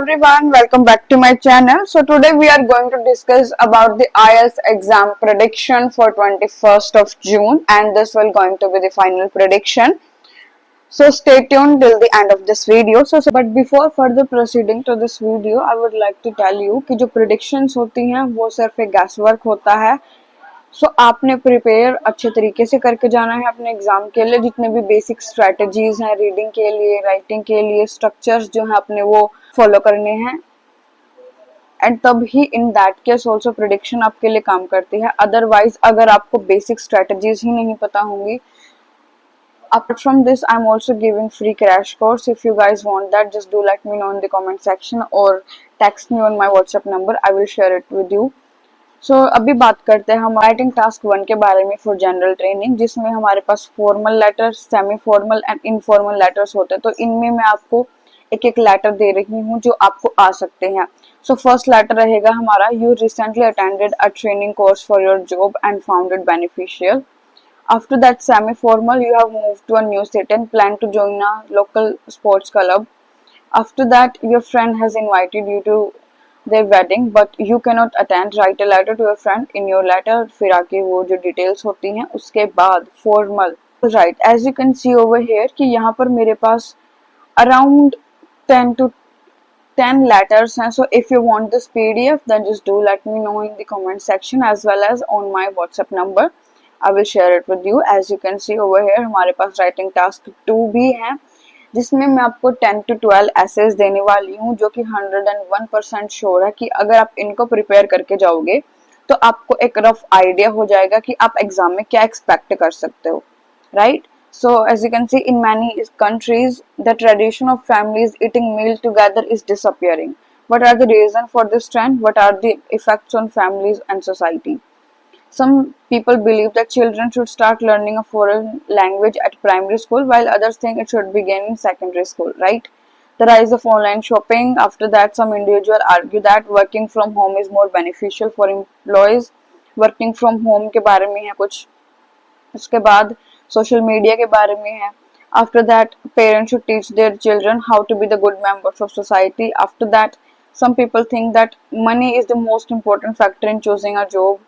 everyone, welcome back to my channel. So today we are going to discuss about the IELTS exam prediction for 21st of June, and this will going to be the final prediction. So stay tuned till the end of this video. But before further proceeding to this video, I would like to tell you कि जो predictions होती हैं वो सिर्फ एक guesswork होता है. आपने प्रिपेयर अच्छे तरीके से करके जाना है अपने एग्जाम के लिए. जितने भी बेसिक स्ट्रेटजीज हैं रीडिंग के लिए, राइटिंग के लिए, स्ट्रक्चर्स जो है अपने वो फॉलो करने हैं, एंड तब ही in that case also prediction आपके लिए काम करती है. अदरवाइज अगर आपको बेसिक स्ट्रेटजीज ही नहीं पता होंगी. Apart from this, I'm also giving free crash course. If you guys want that, just do let me know in the comment section or text me on my WhatsApp number. I will share it with you. अभी बात करते हैं हम writing task 1 के बारे में for general training, जिसमें हमारे पास formal letters, semi formal and informal letters होते हैं. तो इनमें मैं आपको एक एक लेटर दे रही हूँ जो आपको आ सकते हैं. फर्स्ट लेटर रहेगा हमारा, you recently attended a training course for your job and found it beneficial. After that, semi-formal, you have moved to a new city and plan to join a local sports club. After that, your friend has invited you to their wedding, but you cannot attend. Write a letter to your friend. In your letter, फिर आके वो जो details होती हैं उसके बाद formal. Right, as you can see over here कि यहाँ पर मेरे पास around 10 letters हैं. So if you want this PDF, then just do let me know in the comment section as well as on my WhatsApp number. I will share it with you. As you can see over here, हमारे पास writing task 2 भी है, जिसमें मैं आपको 10 to 12 essays देने वाली हूँ, जो कि 101% श्योर है कि अगर आप इनको प्रिपेयर करके जाओगे तो आपको एक रफ आइडिया हो जाएगा कि आप एग्जाम में क्या एक्सपेक्ट कर सकते हो. Right, so as you can see, in many countries the tradition of families eating meal together is disappearing. What are the reasons for this trend? What are the effects on families and society? Some people believe that children should start learning a foreign language at primary school, while others think it should begin in secondary school, right? The rise of online shopping. After that, some individuals argue that working from home is more beneficial for employees. Working from home के बारे में है कुछ. उसके बाद social media के बारे में है. After that, parents should teach their children how to be the good members of society. After that, some people think that money is the most important factor in choosing a job.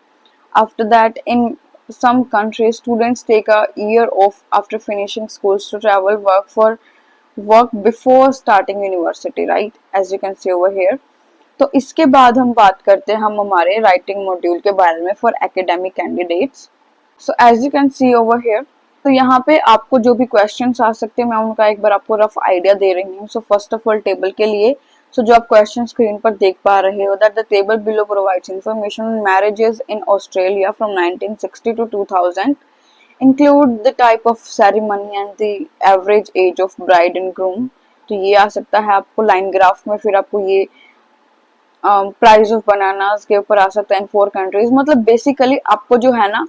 After that, in some countries, students take a year off after finishing schools to travel, work before starting university, right? As you can see over here. तो इसके बाद हम बात करते हैं हम हमारे writing module के बारे में for academic candidates. So as you can see over here, तो यहाँ पे आपको जो भी क्वेश्चंस आ सकते हैं मैं उनका एक बार आपको रफ आइडिया दे रही हूँ. So first of all table के लिए, जो आप क्वेश्चन स्क्रीन पर देख पा रहे हो, that the table below provides information on marriages in Australia from 1960 to 2000, include the type of ceremony and the average age of bride and groom. तो ये आ सकता है आपको लाइन ग्राफ में. फिर आपको ये प्राइस ऑफ बनानास के ऊपर आ सकता है इन 4 कंट्रीज. मतलब बेसिकली आपको जो है ना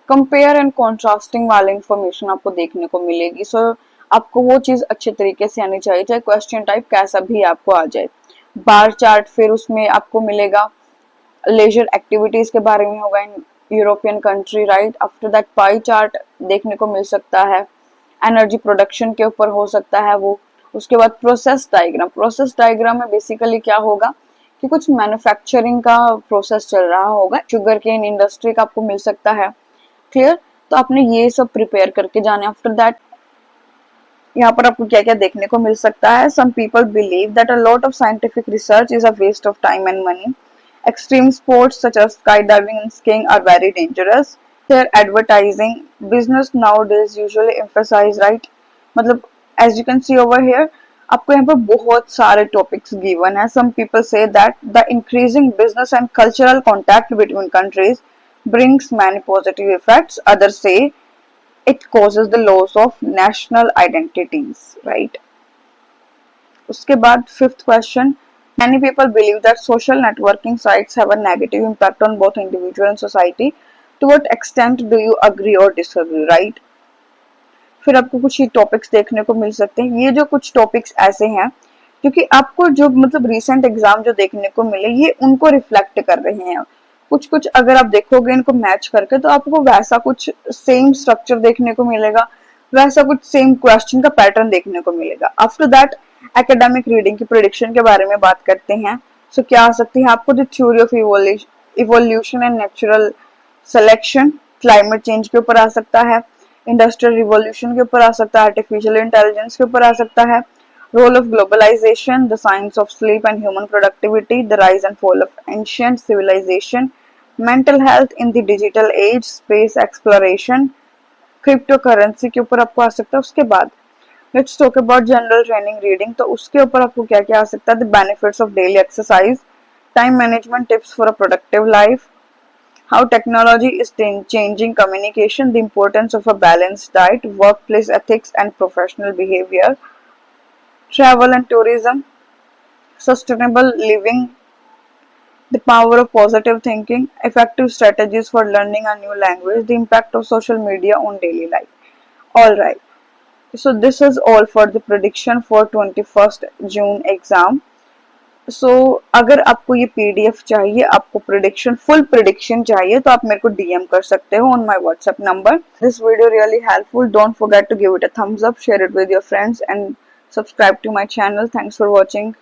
कंपेयर एंड कॉन्ट्रास्टिंग वाली इंफॉर्मेशन आपको देखने को मिलेगी. आपको वो चीज अच्छे तरीके से आनी चाहिए, चाहे क्वेश्चन टाइप कैसा भी आपको आ जाए. बार चार्ट फिर उसमें आपको मिलेगा लेजर एक्टिविटीज के बारे में होगा in European country, right. After that pie chart देखने को मिल सकता है, एनर्जी प्रोडक्शन के ऊपर हो सकता है वो. उसके बाद प्रोसेस डायग्राम में बेसिकली क्या होगा कि कुछ मैन्युफैक्चरिंग का प्रोसेस चल रहा होगा, शुगर केन इंडस्ट्री का आपको मिल सकता है. क्लियर, तो आपने ये सब प्रिपेयर करके जाने. आफ्टर दैट यहाँ पर आपको क्या क्या देखने को मिल सकता है. Some people believe that a lot of scientific research is a waste of time and money. Extreme sports such as sky diving and skiing are very dangerous. There advertising business nowadays usually emphasise, right. मतलब as you can see over here, आपको यहाँ पर बहुत सारे topics given है. Some people say that the increasing business and cultural contact between countries brings many positive effects. Others say it causes the loss of national identities, right? उसके बाद fifth question, many people believe that social networking sites have a negative impact on both individual and society. To what extent do you agree or disagree, right? फिर आपको कुछ ही topics देखने को मिल सकते हैं. ये जो कुछ टॉपिक्स ऐसे हैं क्योंकि आपको जो मतलब रिसेंट एग्जाम जो देखने को मिले ये उनको रिफ्लेक्ट कर रहे हैं. कुछ अगर आप देखोगे इनको मैच करके तो आपको वैसा कुछ सेम स्ट्रक्चर देखने को मिलेगा, वैसा कुछ सेम क्वेश्चन का पैटर्न देखने को मिलेगा. आफ्टर दैट एकेडमिक रीडिंग की प्रिडिक्शन के बारे में बात करते हैं। सो क्या आ सकती है आपको? The theory of evolution and natural selection, climate change के ऊपर आ सकता है, इंडस्ट्रियल रिवॉल्यूशन के ऊपर आ सकता है, आर्टिफिशियल इंटेलिजेंस के ऊपर आ सकता है, role of globalisation, the science of sleep and human productivity, the rise and fall of ancient civilisation, mental health in the digital age, space exploration, crypto currency के ऊपर आपको आ सकता है। उसके बाद let's talk about general training reading, तो उसके ऊपर आपको क्या क्या आ सकता है? The benefits of daily exercise, time management tips for a productive life, how technology is changing communication, the importance of a balanced diet, workplace ethics and professional behavior, travel and tourism, sustainable living, the power of positive thinking, effective strategies for learning a new language, the impact of social media on daily life. All right. So this is all for the prediction for 21st June exam. सो अगर आपको ये PDF चाहिए, आपको prediction full prediction चाहिए, तो आप मेरे को डीएम कर सकते हो on my WhatsApp number. This video really helpful, don't forget to give it a thumbs up, share it with your friends and subscribe to my channel. Thanks for watching.